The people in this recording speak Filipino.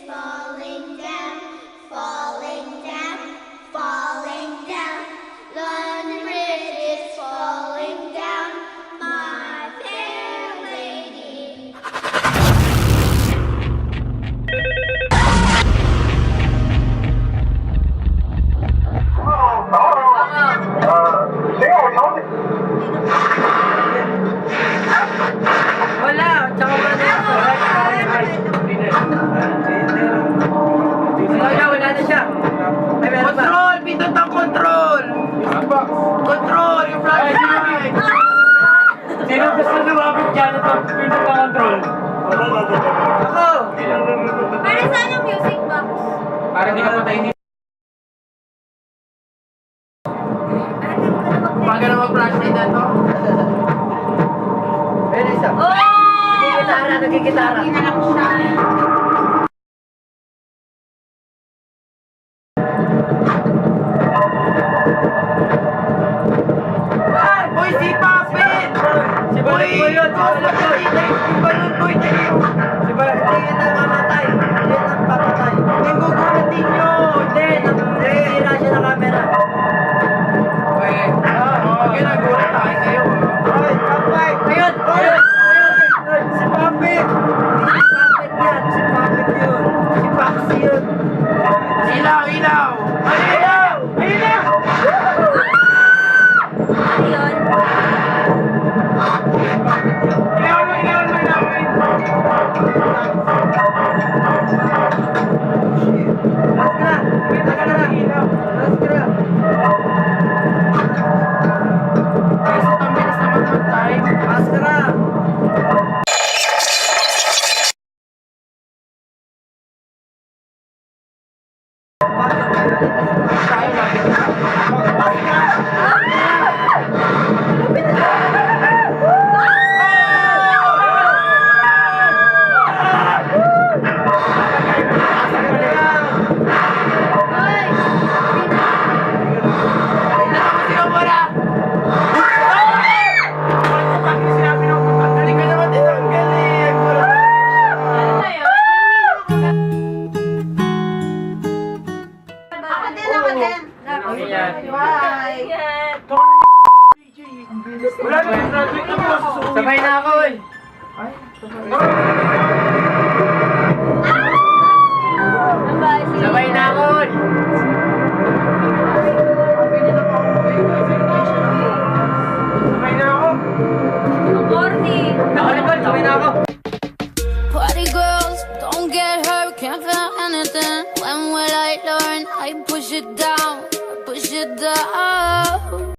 falling down, falling down, falling down. London Bridge is falling down, my fair lady. Wala, tsaka wala na wala na siya. Control! Pindot ang control! Control! Yung flash light! Sino gusto lumapit dyan at pindot ang control? Ako! Para saan yung music box? Para hindi ka patayin. Baga na mag-flashlight na to. Pwede isa. Nagkikitara, nagkikitara. Inanak siya. Boy, si Papit! Si Balon po yun! Si Balon po yun! Si Balon, hindi yun ang mamatay. Hindi yun ang papatay. Hindi gugulat din nyo! Hindi, nasira siya ng camera. Okay. Pag yun, nagulat tayo kayo. Ay, kapay! Ayun! Ayun! Si Papit! Hindi si Papit yan! Si Papit yun! Si Paxi yun! Ilaw! Ilaw! Ay, ilaw! Ilaw! Ayun. Sabay na ako eh. Sabay na ako eh. Sabay na ako. Morning. Sabay na ako. Party girls, don't get hurt, can't feel anything. When will I learn? I push it down, push it down.